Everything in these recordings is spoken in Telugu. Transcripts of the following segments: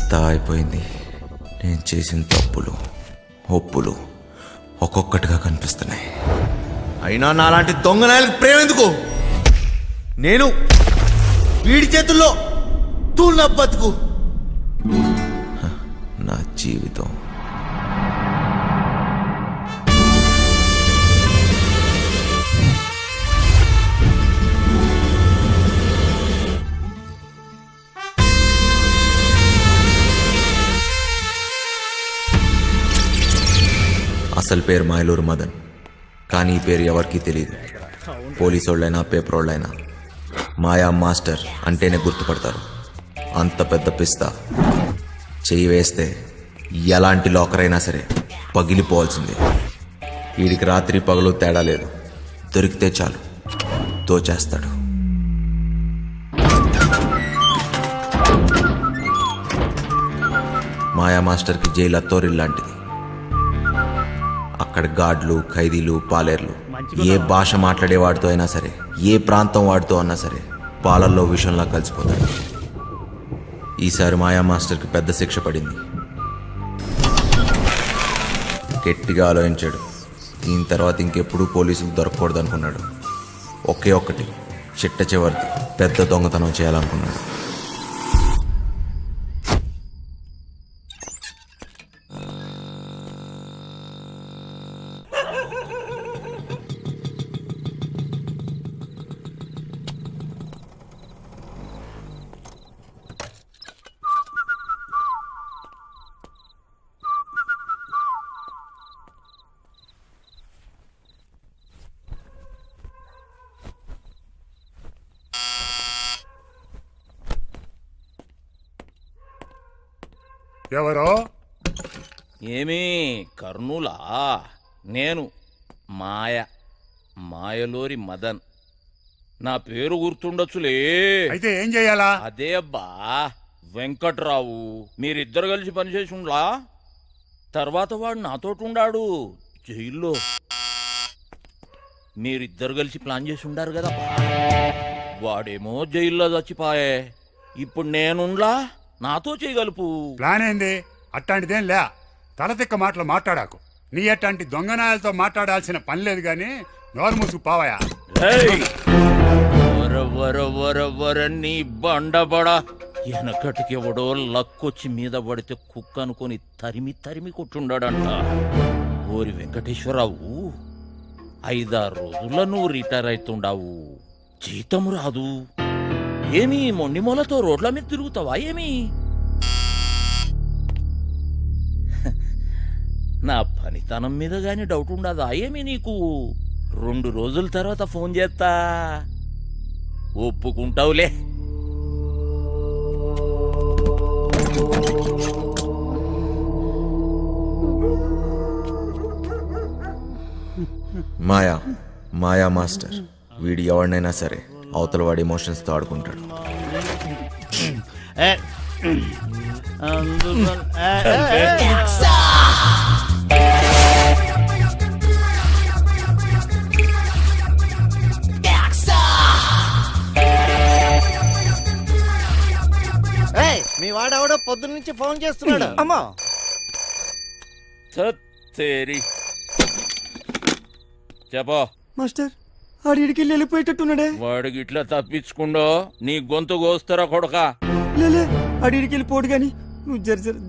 అంతా అయిపోయింది. నేను చేసిన తప్పులు ఒప్పులు ఒక్కొక్కటిగా కనిపిస్తున్నాయి. అయినా నాలాంటి దొంగనాయలకు ప్రేమ ఎందుకు? నేను వీడి చేతుల్లో తూళ్ళ బతుకు. నా జీవితం అసలు పేరు మాయలూరు మదన్, కానీ ఈ పేరు ఎవరికీ తెలియదు. పోలీసు వాళ్ళైనా పేపర్ వాళ్ళైనా మాయా మాస్టర్ అంటేనే గుర్తుపడతారు. అంత పెద్ద పిస్తా చెయ్యి వేస్తే ఎలాంటి లాకర్ అయినా సరే పగిలిపోవాల్సిందే. వీడికి రాత్రి పగలు తేడా లేదు. దొరికితే చాలు దోచేస్తాడు. మాయా మాస్టర్కి జైలు అత్తోరిల్లాంటిది. అక్కడ గార్డులు, ఖైదీలు, పాలేర్లు, ఏ భాష మాట్లాడేవాడితో అయినా సరే, ఏ ప్రాంతం వాడితో అన్నా సరే పాలల్లో విషంలా కలిసిపోతాడు. ఈసారి మాయా మాస్టర్కి పెద్ద శిక్ష పడింది. గట్టిగా ఆలోచించాడు. దీని తర్వాత ఇంకెప్పుడు పోలీసులకు దొరకకూడదు అనుకున్నాడు. ఒకే ఒక్కటి చిట్ట చివరిది పెద్ద దొంగతనం చేయాలనుకున్నాడు. ఎవరో? ఏమీ కర్నూలా? నేను మాయలూరి మదన్. నా పేరు గుర్తుండొచ్చులే. అయితే ఏం చెయ్యాలా? అదే అబ్బా వెంకట్రావు. మీరిద్దరు కలిసి పనిచేసి ఉండ్లా. తర్వాత వాడు నాతోటి ఉండాడు జైల్లో. మీరిద్దరు కలిసి ప్లాన్ చేసి ఉండారు కదా. వాడేమో జైల్లో చచ్చిపాయే. ఇప్పుడు నేనుండ్లా, నాతో చేయగలుపు. ప్లాన్ ఏంది? అట్లాంటిదేం లే. తలతిక్క మాటలు మాట్లాడాకు. నీ అట్లాంటి దొంగనాయాలతో మాట్లాడాల్సిన పని లేదు గాని నోరు మూసుకు పావయా. నీ బండబడ వెనకటికి ఎవడో లక్కొచ్చి మీద పడితే కుక్క అనుకొని తరిమి తరిమి కొట్టుండాడంట. ఓరి వెంకటేశ్వరరావు, 5-6 రోజుల్లో నువ్వు రిటైర్ అవుతుండావు. జీతం రాదు. ఏమి మొండి మొలతో రోడ్ల మీద తిరుగుతావా ఏమి? నా పనితనం మీద గాని డౌట్ ఉండదా ఏమి నీకు? 2 రోజుల తర్వాత ఫోన్ చేస్తా, ఒప్పుకుంటావులే. మాయా మాస్టర్ వీడి ఎవరినైనా సరే అవతల వాడి ఎమోషన్స్తో ఆడుకుంటాడు. మీ వాడెవడో పొద్దున్న నుంచి ఫోన్ చేస్తున్నాడు. అమ్మా చెప్పో మాస్టర్, ఆడికి వెళ్ళిపోయేటట్టున్నాడే. వాడికి ఇట్లా తప్పించుకుండో నీ గొంతు కోస్తారా కొడక? లేలే, ఆడికి వెళ్ళిపోడు గాని నువ్వు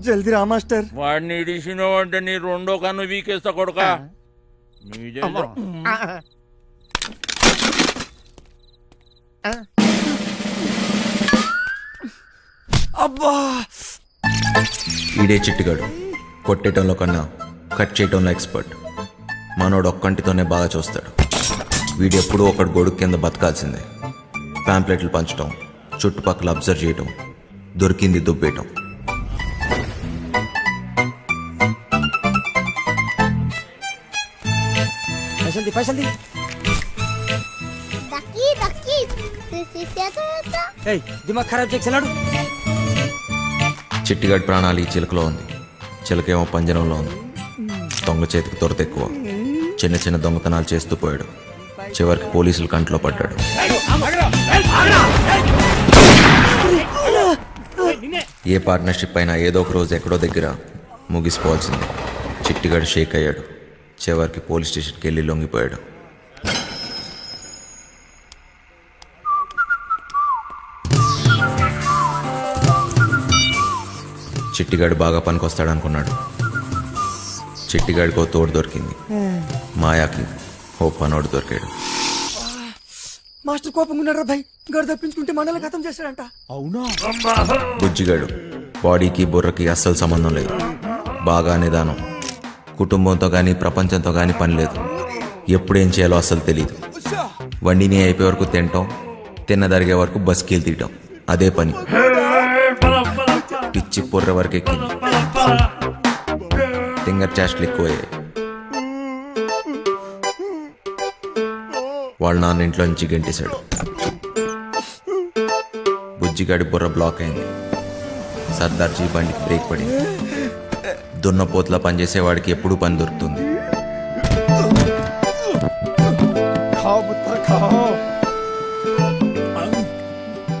జల్దీ రా మాస్టర్. వాడిని ఇడిసినావు అంటే నీ 2వ కన్ను వీకేస్తా కొడక. అబ్బా, ఈడే చిట్టుగాడు. కొట్టేయటంలో కన్నా కట్ చేయటంలో ఎక్స్పర్ట్. మనోడు ఒక్కంటితోనే బాగా చూస్తాడు. వీడెప్పుడూ ఒకటి గొడుగు కింద బతకాల్సిందే. ప్యాంప్లెట్లు పంచడం, చుట్టుపక్కల అబ్జర్వ్ చేయటం, దొరికింది దుబ్బేయటం. దిమాగ్ ఖరాబ్ చేస్తున్నాడు. చిట్టిగాడి ప్రాణాలు ఈ చిలకలో ఉంది. చిలకేమో పంజరంలో ఉంది. దొంగ చేతికి దొరత ఎక్కువ. చిన్న చిన్న దొంగతనాలు చేస్తూ పోయాడు. చివరికి పోలీసుల కంట్లో పడ్డాడు. ఏ పార్ట్నర్షిప్ అయినా ఏదో ఒక రోజు ఎక్కడో దగ్గర ముగిసిపోవాల్సిందే. చిట్టిగాడు షేక్ అయ్యాడు. చివరికి పోలీస్ స్టేషన్కి వెళ్ళి లొంగిపోయాడు. చిట్టిగాడు బాగా పనికొస్తాడనుకున్నాడు. చిట్టిగాడికో తోడు దొరికింది. మాయాకి ఓ పనోడు దొరికాడు. మాస్టర్ కోపంగా ఉన్నాడు భాయ్. గడు తప్పించుకుంటే మనల్ని ఖతం చేశాడంట. అవునా? బుజ్జిగాడు బాడీకి బుర్రకి అస్సలు సంబంధం లేదు. బాగా నిదానం. కుటుంబంతో కానీ ప్రపంచంతో కానీ పని లేదు. ఎప్పుడేం చేయాలో అస్సలు తెలియదు. వండిని అయిపోయే వరకు తినటం, తిన్నదరిగే వరకు బస్కీలు తీయటం, అదే పని. పిచ్చి పొర్ర వరకు ఎక్కింది. ఫింగర్ చాస్ట్లు ఎక్కువయ్యాయి. వాళ్ళ నాన్న ఇంట్లో నుంచి గెంటేశాడు. బుజ్జిగాడి బుర్ర బ్లాక్ అయింది. సర్దార్జీ బండికి బ్రేక్ పడింది. దున్నపోతులా పనిచేసేవాడికి ఎప్పుడూ పని దొరుకుతుంది.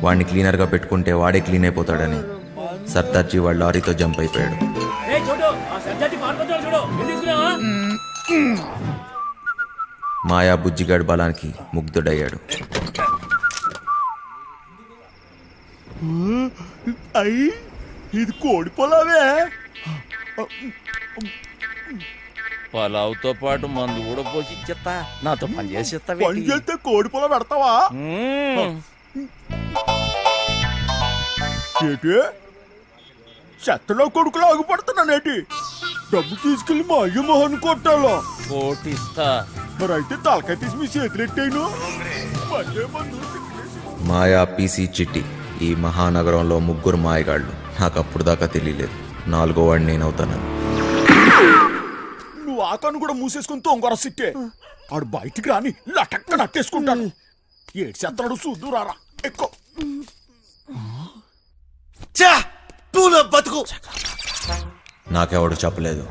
వాడిని క్లీనర్గా పెట్టుకుంటే వాడే క్లీన్ అయిపోతాడని సర్దార్జీ వాళ్ళ లారీతో జంప్ అయిపోయాడు. మాయా బుజ్జిగాడి బలానికి ముగ్ధుడయ్యాడు. అయ్యి ఇది కోడి పొలావే. పలావుతో పాటు మందు కూడా పోసి ఇచ్చేస్తా. నాతో పని చేసేస్తా. పని చేస్తే కోడి పొలం పెడతావా? ఏటి చెత్తలో కొడుకులు ఆగిపడుతున్నానేటి? డబ్బు తీసుకెళ్లి మా అయ్య మొహన్ కొట్టాలో. కోటిస్తా. మరి అయితే తలకాయ తీసి మీ చేతులెట్టాను. మాయా, పీసీ, చిట్టి ఈ మహానగరంలో ముగ్గురు మాయగాళ్ళు. నాకు అప్పుడు దాకా తెలియలేదు. నాలుగో వాడిని నేనవుతానని. నువ్వు ఆకాను కూడా మూసేసుకుని తొంగర సిట్టే. ఆడు బయటికి రాని లటక్క నట్టేసుకుంటాను. ఏడు చెత్తనాడు చూద్దు రారా ఎక్కువ. బతుకు నాకెవడు చెప్పలేదు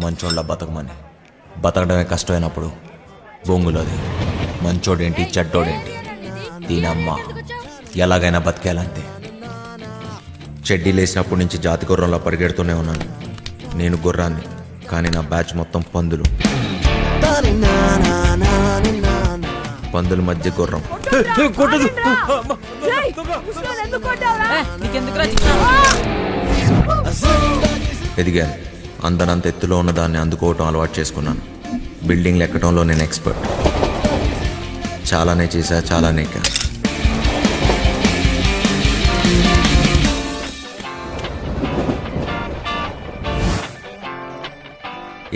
మంచోళ్ళ బతకమని. బతకడమే కష్టమైనప్పుడు బొంగులోది మంచోడేంటి చెడ్డోడేంటి, దీనమ్మ ఎలాగైనా బతికేయాలంతే. చెడ్డీ లేచినప్పటి నుంచి జాతి గుర్రంలో పరిగెడుతూనే ఉన్నాను. నేను గుర్రాన్ని, కానీ నా బ్యాచ్ మొత్తం పందులు. పందుల మధ్య గుర్రం. ఎదిగాను. అందనంత ఎత్తులో ఉన్న దాన్ని అందుకోవటం అలవాటు చేసుకున్నాను. బిల్డింగ్లు ఎక్కడంలో నేను ఎక్స్పర్ట్. చాలానే చేశా, చాలానే ఎక్కా.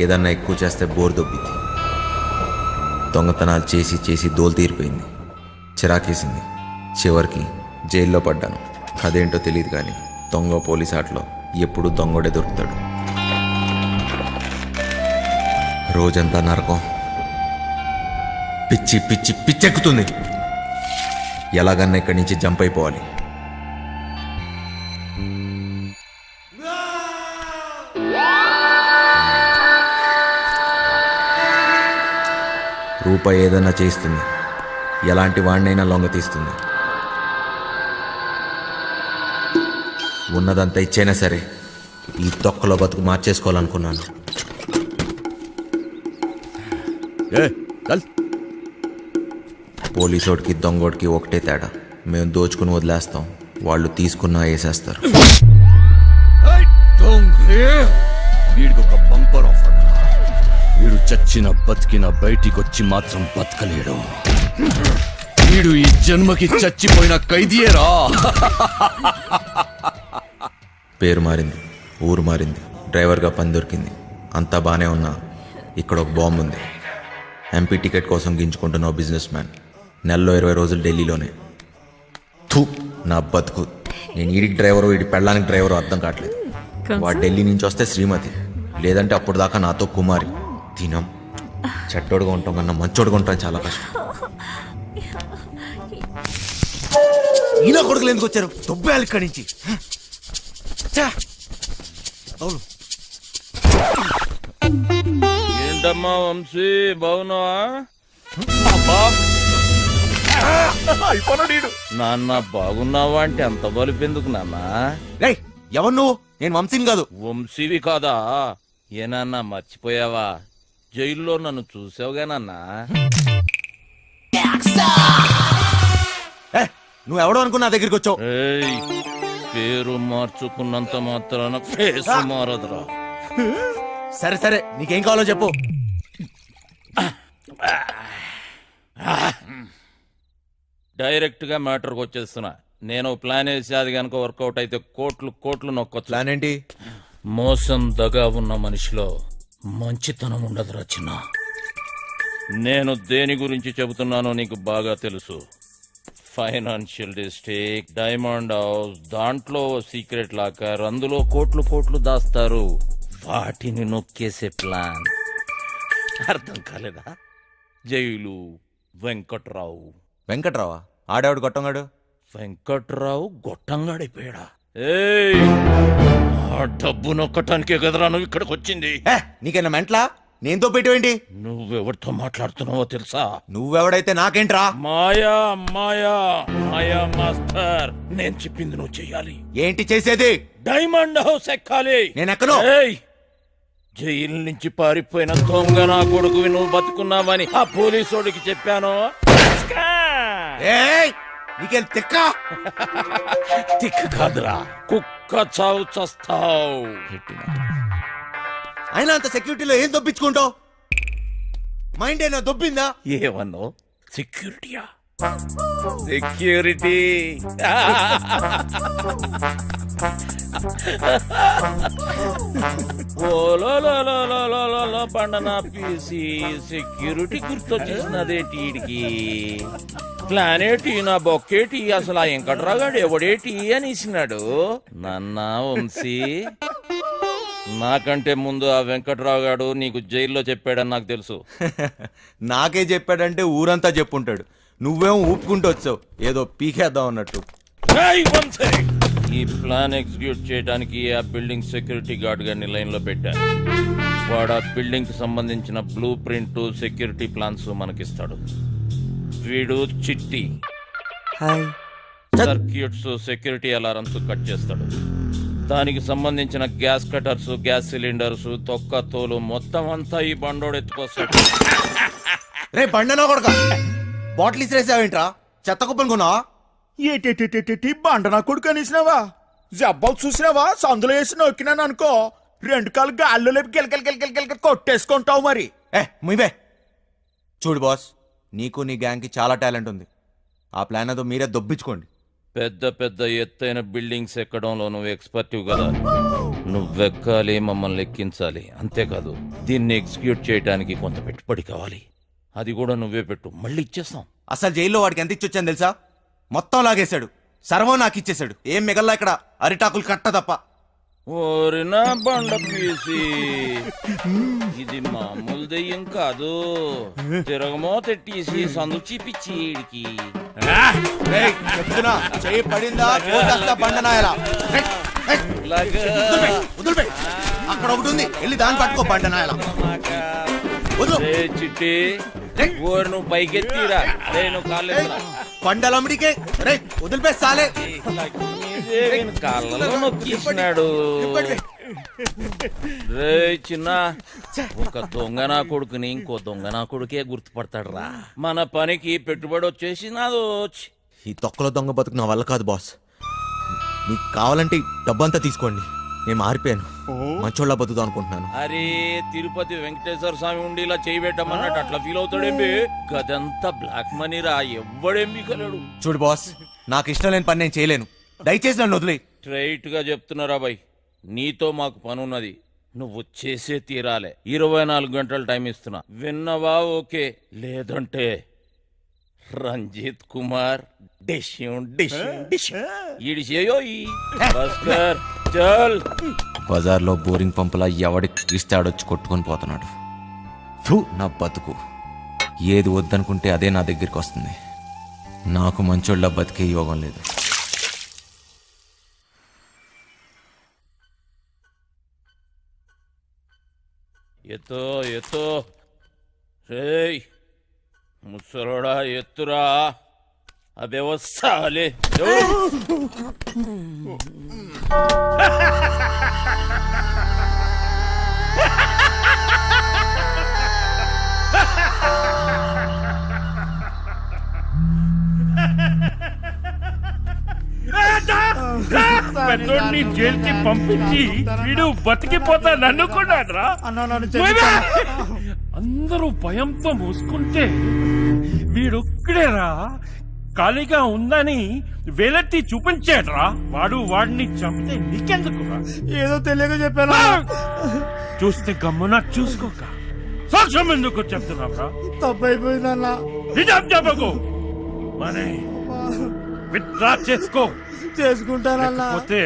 ఏదన్నా ఎక్కువ చేస్తే బోర్ దొబ్బింది. దొంగతనాలు చేసి చేసి దోలు తీరిపోయింది. చిరాకేసింది. చివరికి జైల్లో పడ్డాను. అదేంటో తెలియదు కానీ దొంగ పోలీస్ ఆటలో ఎప్పుడు దొంగోడే దొరుకుతాడు. రోజంతా నరకం. పిచ్చి పిచ్చి పిచ్చెక్కుతుంది. ఎలాగన్నా ఇక్కడి నుంచి జంప్ అయిపోవాలి. రూపాయి ఏదన్నా చేస్తుంది. ఎలాంటి వాడినైనా లొంగ తీస్తుంది. ఉన్నదంతా ఇచ్చైనా సరే ఈ తొక్కలో బతుకు మార్చేసుకోవాలనుకున్నాను. పోలీసోడికి దొంగోడికి ఒకటే తేడా. మేము దోచుకుని వదిలేస్తాం, వాళ్ళు తీసుకున్నా వేసేస్తారు. వీడికి ఒక బంపర్ ఆఫర్. వీడు చచ్చిన బతికిన బయటికొచ్చి మాత్రం బతకలేడు. వీడు ఈ జన్మకి చచ్చిపోయిన ఖైదీయేరా. పేరు మారింది, ఊరు మారింది, డ్రైవర్గా పని దొరికింది. అంతా బాగానే ఉన్నా ఇక్కడ ఒక బాంబు ఉంది. ఎంపీ టికెట్ కోసం గింజుకుంటున్న బిజినెస్ మ్యాన్. నెలలో 20 రోజులు ఢిల్లీలోనే. థూ నా బతుకు. నేను ఈడికి డ్రైవరు, వీడి పెళ్ళానికి డ్రైవరు అర్థం కావట్లేదు. వాడు ఢిల్లీ నుంచి వస్తే శ్రీమతి, లేదంటే అప్పుడు దాకా నాతో కుమారి. తినం చెట్టోడుగా ఉంటాం కన్నా మంచోడుగా ఉంటాం చాలా కష్టం. ఈయన కొడుకులు ఎందుకు వచ్చారు? దొబ్బేయాలి ఇక్కడి నుంచి. అవును. ఏంటమ్మా వంశీ, బాగున్నావా? నాన్న బాగున్నావా అంటే అంత బలిపెందుకు నాన్న? ఎవరు నువ్వు? నేను వంశీని కాదు. వంశీవి కాదా? ఏనన్నా మర్చిపోయావా? జైల్లో నన్ను చూసావుగానన్నా. నువ్వెవడో అనుకుని నా దగ్గరికి వచ్చావు. ఏయ్, పేరు మార్చుకున్నంత మాత్రాన ఫేస్ మారదురా. సరే సరే, నీకేం కావాలో చెప్పు. డైరెక్ట్ గా మ్యాటర్కి వచ్చేస్తున్నా. నేను ప్లాన్ వేసి అది కనుక వర్కౌట్ అయితే కోట్లు కోట్లు నొక్కొచ్చు. ప్లాన్ ఏంటి? మోసం దగా ఉన్న మనిషిలో మంచితనం ఉండదురా చిన్న. నేను దేని గురించి చెబుతున్నానో నీకు బాగా తెలుసు. ఫైనాన్షియల్ డిస్ట్రిక్ట్, డైమండ్ హౌస్, దాంట్లో సీక్రెట్ లాకర్, అందులో కోట్లు కోట్లు దాస్తారు. వాటిని నొక్కేసే ప్లాన్. అర్థం కాలేదా? జైలు, వెంకట్రావు. వెంకట్రావా? ఆడేవాడు గొట్టంగాడు. వెంకట్రావు గొట్టంగాడైపోయాడా? ఏయ్, ఆ డబ్బు నొక్కటానికే కదరా నువ్వు ఇక్కడికి వచ్చింది. నీకైనా మెంట్లా? నేనుతో పెట్టేవేంటి? నువ్వెవరితో మాట్లాడుతున్నావో తెలుసా? నువ్వెవడైతే నాకేంట్రా? మాయా మాయా మాయా మాస్టర్, నేను చెప్పింది నువ్వు చెయ్యాలి. ఏంటి చేసేది? డైమండ్ హౌస్ ఎక్కాలి. నేనెక్కను. ఏయ్, జైలు నుంచి పారిపోయిన దొంగ నా కొడుకువి నువ్వు బతుకున్నావని ఆ పోలీసోడికి చెప్పాను. ఏయ్, నీకేం తిక్క? తిక్కు కాదురా, కుక్క చావు చస్తావు. అయినా అంత సెక్యూరిటీలో ఏం దొప్పించుకుంటావు? మైండ్ అయినా దొబ్బిందా? ఏమన్నావు? సెక్యూరిటీయా? సెక్యూరిటీ బండనా పీసి సెక్యూరిటీ గుర్తొచ్చేసినదేటి ఈడికి. ప్లానేటి నా బొక్కేటి, అసలు ఆ వెంకట్రాగాడు ఎవడేటి అని ఇచ్చినాడు. నన్నా వంశీ, నాకంటే ముందు ఆ వెంకట్రావు గాడు నీకు జైల్లో చెప్పాడని నాకు తెలుసు. నాకే చెప్పాడంటే ఊరంతా చెప్పుంటాడు. నువ్వేమో ఊపుకుంటూ వచ్చావు ఏదో పీకేద్దాం అన్నట్టు. ఏయ్ వంశీ, ఈ ప్లాన్ ఎగ్జిక్యూట్ చేయడానికి ఆ బిల్డింగ్ సెక్యూరిటీ గార్డ్ గారిని లైన్ లో పెట్టాను. వాడు ఆ బిల్డింగ్ కి సంబంధించిన బ్లూ ప్రింట్, సెక్యూరిటీ ప్లాన్స్ మనకిస్తాడు. వీడు చిట్టి hi. Circuits, security alarms cut చేస్తాడు. దానికి సంబంధించిన గ్యాస్ కటర్స్, గ్యాస్ సిలిండర్స్, తొక్క తోలు మొత్తం అంతా ఈ బండోడు ఎత్తుకొస్తాడు. రే బండనో కొడక, బాటిల్ ఇసిరేసావేంట్రా? చెత్త కుప్పలు కొన్నావా? ఏటేటేటేటి బండ నా కొడుకు అనేసినావా? జబ్బాలు చూసినావా? సందులో వేసి నొక్కినాను అనుకో, 2 కాళ్ళు గాల్లో లేపి గిలకలు కొట్టేసుకుంటావు మరి. ముయ్యే. చూడు బాస్, నీకు నీ గ్యాంగ్కి చాలా టాలెంట్ ఉంది. ఆ ప్లాన్ అదో మీరే దొబ్బించుకోండి. పెద్ద పెద్ద ఎత్తైన బిల్డింగ్స్ ఎక్కడంలో నువ్వు ఎక్స్పర్టివ్ కదా. నువ్వెక్కాలి, మమ్మల్ని ఎక్కించాలి. అంతేకాదు, దీన్ని ఎగ్జిక్యూట్ చేయడానికి కొంత పెట్టుబడి కావాలి. అది కూడా నువ్వే పెట్టు, మళ్ళీ ఇచ్చేస్తాం. అసలు జైల్లో వాడికి ఎంత ఇచ్చొచ్చాను తెలుసా? మొత్తం లాగేశాడు. సర్వం నాకు ఇచ్చేశాడు. ఏం మిగల్లా ఇక్కడ అరిటాకులు కట్ట తప్ప. ఓరినా బండ పీసి, ఇది మామూలు దెయ్యం కాదు. తిరగమో తెట్టేసి సందు చీపిచ్చి ఈడికి. రేయ్, చెప్తున్నా, చెయ్యి పడిందా కోసేస్తా బండనాయలా. ఇలాగా వదిలిపెయ్. అక్కడ ఒకటి ఉంది, వెళ్ళి దాన్ని పట్టుకో బండనాయలా. వదులు. రే చిట్టి, ఓరి నువ్వు పైకెత్తిరా. రే నువ్వు కాలేదు బండలమ్మడికే. రే వదిలిపే సాలే. కాళ్ళలో నొక్కిస్తున్నాడు. రే చిన్న, ఒక దొంగ నా కొడుకుని ఇంకో దొంగ నా కొడుకే గుర్తుపడతాడు రా. మన పనికి పెట్టుబడి వచ్చేసి నాదో. ఈ తొక్కలో దొంగ బతుకు నా వల్ల కాదు బాస్. నీకు కావాలంటే ఈ డబ్బంతా తీసుకోండి. నేను మారిపోయాను, మంచోళ్ళ బతుకుదాం అనుకుంటున్నాను. అరే, తిరుపతి వెంకటేశ్వర స్వామి ఉండి ఇలా చేయబెట్టమన్నట్టు అట్లా ఫీల్ అవుతాడేంబి? గదంతా బ్లాక్ మనీ రా, ఎవ్వడేంబి కలడు. చూడు బాస్, నాకు ఇష్టం లేని పని నేను చేయలేను. దయచేసి నన్ను వదిలే. స్ట్రైట్ గా చెప్తున్నారా బాయ్, నీతో మాకు పనున్నది. నువ్వు చేసే తీరాలే. 24 గంటలు టైం ఇస్తున్నా. విన్నవా? ఓకే, లేదంటే రంజిత్ కుమార్ బజార్లో బోరింగ్ పంపులా ఎవడికి ఇస్తే ఆడొచ్చి కొట్టుకొని పోతున్నాడు. ఫు, నా బతుకు. ఏది వద్దనుకుంటే అదే నా దగ్గరికి వస్తుంది. నాకు మంచోళ్ళ బతికే యోగం లేదు. ఎత్తో ఎత్తో, రేయ్ ముసలోడా ఎత్తురా. అబే వస్తాలే. పెద్దోడిని జైలుకి పంపించి వీడు బతికిపోతాను అనుకున్నాడ్రా. అన్నా నన్ను అందరూ భయంతో మూసుకుంటే వీడొక్కడేరా ఖాళీగా ఉందని వేలెత్తి చూపించాడ్రా. వాడిని చంపితే నీకెందుకురా? ఏదో తెలియక చెప్పాను. చూస్తే గమ్మున చూసుకోక సాక్ష్యం ఎందుకు చెప్తున్నావురా? తప్పైపోయిందన్నా. నిజం చెప్పకు. మనీ విత్డ్రా చేసుకో. చేసుకుంటానన్నా. పోతే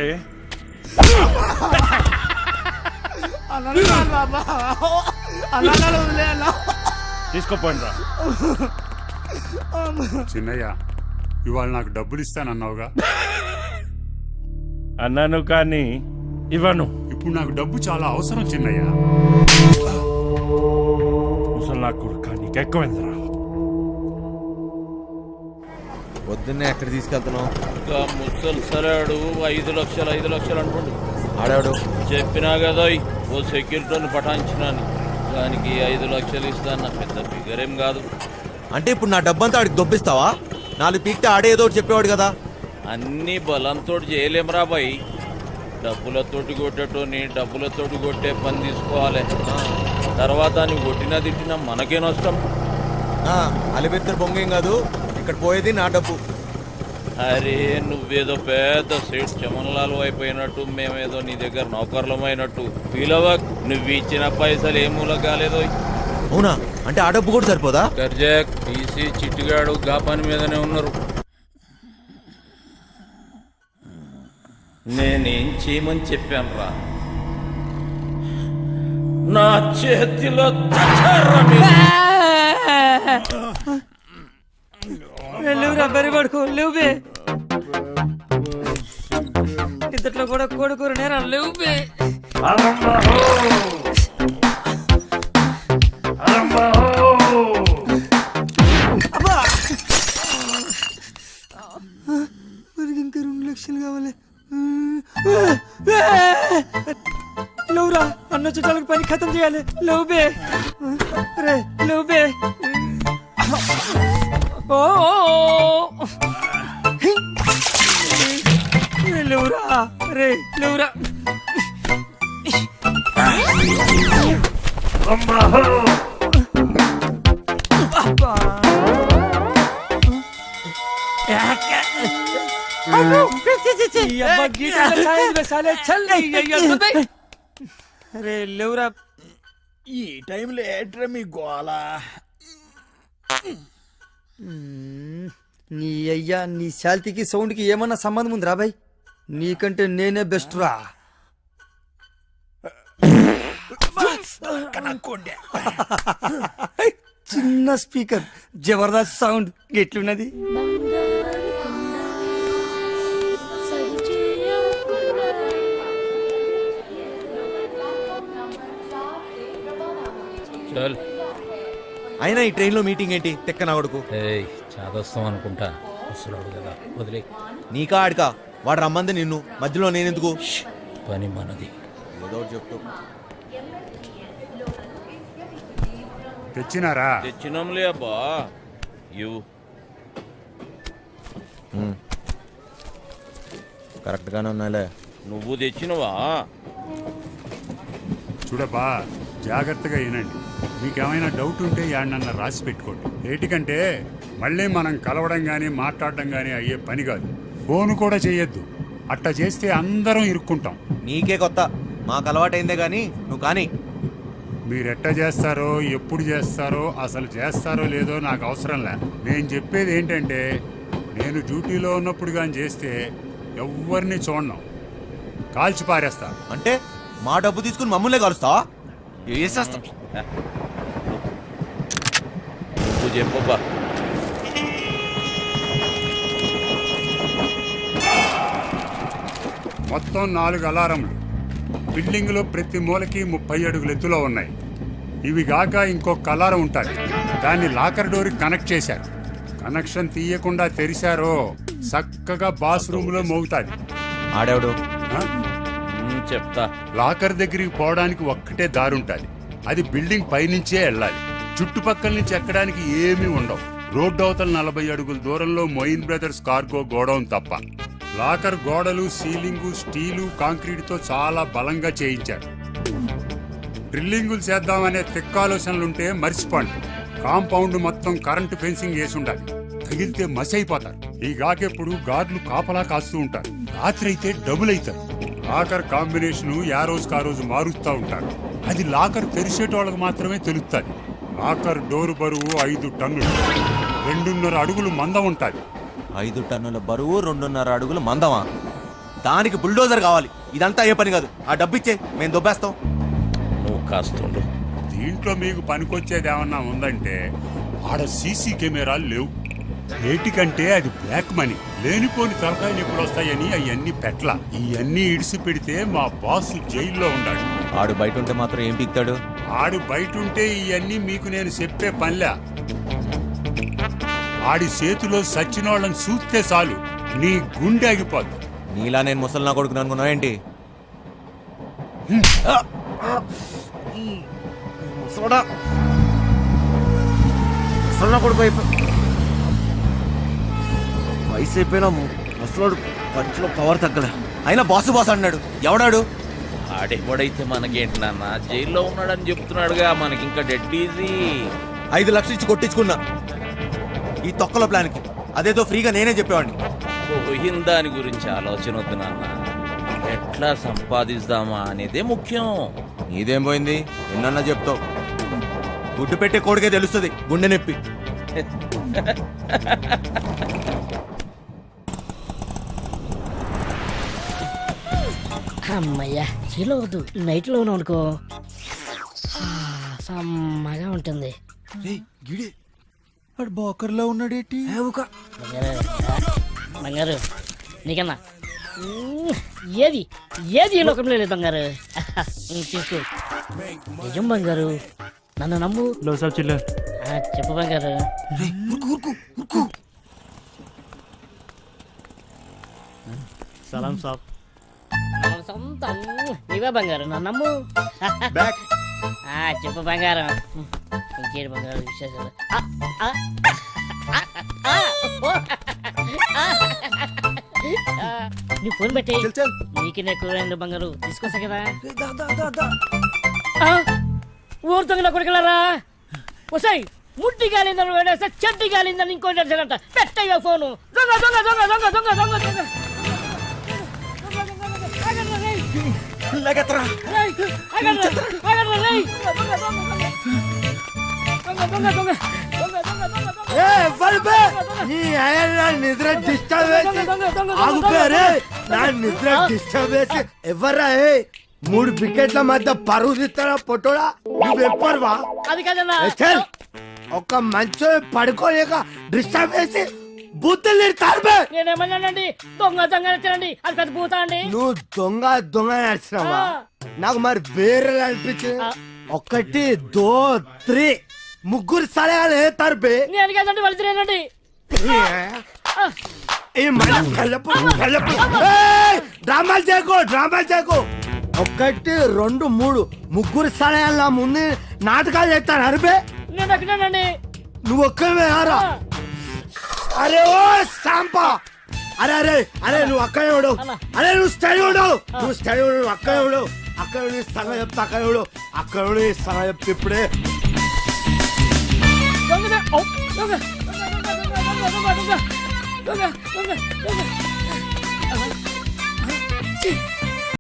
తీసుకోపోయినరా. చిన్నయ్య ఇవాళ నాకు డబ్బులు ఇస్తానన్నావుగా, అన్నాను కానీ ఇవ్వను. ఇప్పుడు నాకు డబ్బు చాలా అవసరం చిన్నయ్య. ముసలా కొడుకా నీకెక్కువైందిరా. పొద్దున్నే ఎక్కడ తీసుకెళ్తున్నావు? ఇంకా ముసలు సరాడు 5 లక్షలు అనుకోండి. ఆడాడు చెప్పినా కదా ఓ సెక్యూరిటీని పటాయించినాను, దానికి 5 లక్షలు ఇస్తాను. పెద్ద ఫిగర్ ఏం కాదు. అంటే ఇప్పుడు నా డబ్బంతా ఆడికి దొబ్బిస్తావా? 4 పీక్తే ఆడే ఏదో ఒకటి చెప్పేవాడు కదా. అన్ని బలంతో చేయలేమరా బాయ్. డబ్బులతోటి కొట్టేటోని డబ్బులతోటి కొట్టే పని తీసుకోవాలి. తర్వాత నువ్వు కొట్టినా తిట్టినా మనకే నష్టం. అలిబెత్తరు బొంగేం కాదు, ఇక్కడ పోయేది నా డబ్బు. అరే నువ్వేదో పెద్ద సేట్ చమన్లాలు అయిపోయినట్టు, మేమేదో నీ దగ్గర నౌకర్లమైనట్టు ఫీల్ అవ్వక్. నువ్వు ఇచ్చిన పైసలు ఏ మూల కాలేదో. అవునా? అంటే ఆ డబ్బు కూడా సరిపోదా? గర్జాక్ టీసీ చిట్టిగాడు గా పని మీదనే ఉన్నారు. నేనేం చేయమని చెప్పాను రా? నా చేతిలో లేవురా బరి పడుకో. లేవు బే, ఇంతట్లో కూడా కొడుకు నేరా. లేవు బే. ఇంకా 2 లక్షలు కావాలి. లేవురా, అన్న చుట్టాలకు పని ఖతం చేయాలి. లేవు బే. రే లేవు బే. ఓ లేవురా. రే లేవురా. రే లేవురా. ఈ టైంలో ఏట్రా మీ గోలా? నీ అయ్యా నీ శాల్తీకి సౌండ్కి ఏమన్నా సంబంధం ఉంది రా బాయ్? నీకంటే నేనే బెస్ట్ రా. చిన్న స్పీకర్ జబర్దస్త్ సౌండ్ ఎట్లున్నది? చల్. అయినా ఈ ట్రైన్లో మీటింగ్ ఏంటి? తెక్క నా కొడుకు. చాదస్తాం అనుకుంటా. అసలు కదా వదిలే. నీకా ఆడికా? వాడు రమ్మంది నిన్ను, మధ్యలో నేనెందుకు? పని మనది. ఏదో ఒకటి చెప్తూ. తెచ్చినారా? తెచ్చినాంలే అబ్బా. ఇవ్వు. కరెక్ట్గానే ఉన్నాలే. నువ్వు తెచ్చినవా? చూడబ్బా, జాగ్రత్తగా వినండి. మీకేమైనా డౌట్ ఉంటే యాడనన్నా రాసి పెట్టుకోండి. ఏటికంటే మళ్ళీ మనం కలవడం కానీ మాట్లాడడం కానీ అయ్యే పని కాదు. ఫోన్ కూడా చేయొద్దు. అట్లా చేస్తే అందరం ఇరుక్కుంటాం. నీకే కొత్త, మాకు అలవాటైందే కానీ నువ్వు కానీ. మీరెట్ట చేస్తారో, ఎప్పుడు చేస్తారో, అసలు చేస్తారో లేదో నాకు అవసరం లే. నేను చెప్పేది ఏంటంటే, నేను డ్యూటీలో ఉన్నప్పుడు కానీ చేస్తే ఎవరిని చూడను, కాల్చి పారేస్తా. అంటే మా డబ్బు తీసుకుని మమ్మల్నే కలుస్తావా? వేసేస్తా. నువ్వు చెప్పబ్బా. మొత్తం 4 అలారంలు బిల్డింగ్లో ప్రతి మూలకి 30 అడుగుల ఎత్తులో ఉన్నాయి. ఇవి గాక ఇంకొక అలారం ఉంటుంది. దాన్ని లాకర్ డోర్కి కనెక్ట్ చేశారు. కనెక్షన్ తీయకుండా తెరిచారో చక్కగా బాత్రూంలో మోగుతాది. ఆడేవాడు చెప్తా. లాకర్ దగ్గరికి పోవడానికి ఒక్కటే దారి ఉంటుంది. అది బిల్డింగ్ పైనుంచే వెళ్ళాలి. చుట్టుపక్కల నుంచి ఎక్కడానికి ఏమీ ఉండవు. రోడ్డు అవతల 40 అడుగుల దూరంలో మొయిన్ బ్రదర్స్ కార్గో గోడౌన్ తప్ప. లాకర్ గోడలు సీలింగు స్టీలు కాంక్రీట్తో చాలా బలంగా చేయించారు. డ్రిల్లింగులు చేద్దామనే తెక్కాలోచనలుంటే మర్చిపోండి. కాంపౌండ్ మొత్తం కరెంటు ఫెన్సింగ్ వేసి ఉండాలి. తగిలితే మసి అయిపోతారు. ఈ గాకెప్పుడు గార్డులు కాపలా కాస్తూ ఉంటారు. రాత్రి అయితే డబుల్ అవుతారు. లాకర్ కాంబినేషన్ ఆ రోజుకి ఆ రోజు మారుస్తూ ఉంటారు. అది లాకర్ తెరిచేటోళ్ళకి మాత్రమే తెలుస్తుంది. లాకర్ డోరు బరువు 5 టన్నులు, 2.5 అడుగులు మందం ఉంటుంది. 5 టన్నుల బరువు 2.5 అడుగులు మందమా? దానికి బుల్డోజర్ కావాలి. ఇదంతా ఏ పని కాదు. ఆ డబ్బిచ్చే మేము దొబ్బేస్తాం. నువ్వు కాస్తుండు. దీంట్లో మీకు పనికొచ్చేది ఏమన్నా ఉందంటే ఆడ సీసీ కెమెరాలు లేవు. ఏటికంటే అది బ్లాక్ మనీ. లేనిపోని తలకాయలు ఎప్పుడు వస్తాయని అవన్నీ పెట్ల. ఇవన్నీ ఇడిసి పెడితే మా బాస్ జైల్లో ఉండాడు. ఆడు బయట ఉంటే మాత్రం ఏం పిక్తాడు? ఆడు బయట ఉంటే ఇవన్నీ మీకు నేను చెప్పే పనిలే. ఆడి చేతిలో సచ్చినోళ్ళని చూస్తే చాలు నీ గుండె ఆగిపోద్ది. నీలా నేను ముసలి నా కొడుకుని అనుకున్నావు ఏంటి? వయసు అయిపోయినా ముసలోడు పంచులో పవర్ తగ్గలే. అయినా బాసు బాస్ అన్నాడు. ఎవడాడు? ఆడెవడైతే మనకేంటి నాన్న, జైల్లో ఉన్నాడని చెప్తున్నాడుగా. మనకి ఇంకా డెడ్ ఈజీ. 5 లక్షలు ఇచ్చి కొట్టించుకున్నా ఈ తొక్కల ప్లాన్కి. అదేదో ఫ్రీగా నేనే చెప్పేవాడిని. పోయిన దాని గురించి ఆలోచన వద్దు నాన్న. ఎట్లా సంపాదిస్తామా అనేదే ముఖ్యం. నీదేం పోయింది? ఎన్నన్నా చెప్తావు. గుడ్డు పెట్టే కోడికే తెలుస్తుంది గుండె నొప్పి. అమ్మయ్యా చీలో వద్దు, నైట్ లోను అనుకో సమ్మగా ఉంటుంది. బోకర్లో ఉన్నాడేటి? బంగారు నీకన్నా ఏది ఏది ఈ లోకంలో లేదు బంగారు. తీసుకో. నిజం బంగారు, నన్ను నమ్ము. लो सब चिल्लर చెప్పు బంగారు. सलाम साहब సొంతం నీవే బంగారు, నన్ను నమ్ము. చెప్పు బంగారం. ఇంకేడు బంగారు విశేషాలు? నీ ఫోన్ పెట్టి నీకు నేను కూర బంగారు తీసుకొస్తా కదా. ఊరుతుంది కొడుకులారా. వసాయి ముట్టి గాలిందని వేడేస్తే చెడ్డి గాలిందని ఇంకోటి అడిచారంట. పెట్టయ్యా ఫోను. దొంగ దొంగ దొంగ దొంగ దొంగ దొంగ దొంగ. నిద్ర డిస్టర్బ్ నా నిద్ర డిస్టర్బ్ చేసి ఎవర్రా? 3 వికెట్ల మధ్య పరువు తీస్తారా పొట్టోడా? నువ్వెప్పర్వా? అది కదన్నా. ఒక మంచం పడుకోలేక డిస్టర్బ్ చేసి బూతులు తిడతారు. నేనేమన్నానండి? దొంగ దొంగ నచ్చనండి. అది పెద్ద పూత అండి. నువ్వు దొంగ దొంగ నడిచినావా? నాకు మరి వేరే అనిపించింది. 1 2 3 ముగ్గురు సలహాలు వేస్తారు బే. నేను కదండి వాళ్ళు తినేనండి. డ్రామాలు చేయకు, డ్రామాలు చేయకు. 1 2 3 ముగ్గురు సలహాలు నా ముందు నాటకాలు చేస్తాను అరిబే. నేను అక్కడేనండి. నువ్వు ఒక్కరివే ఆరా. అరే ఓ సాంపా. అరే అరే అరే నువ్వు అక్కడే ఉడు. అరే నువ్వు స్టడీ ఉడు. నువ్వు స్టడీ ఉడు. అక్కడే ఉడు. అక్కడ సగం చెప్తా. అక్కడ ఉడు. అక్కడ సగం చెప్తే ఇప్పుడే.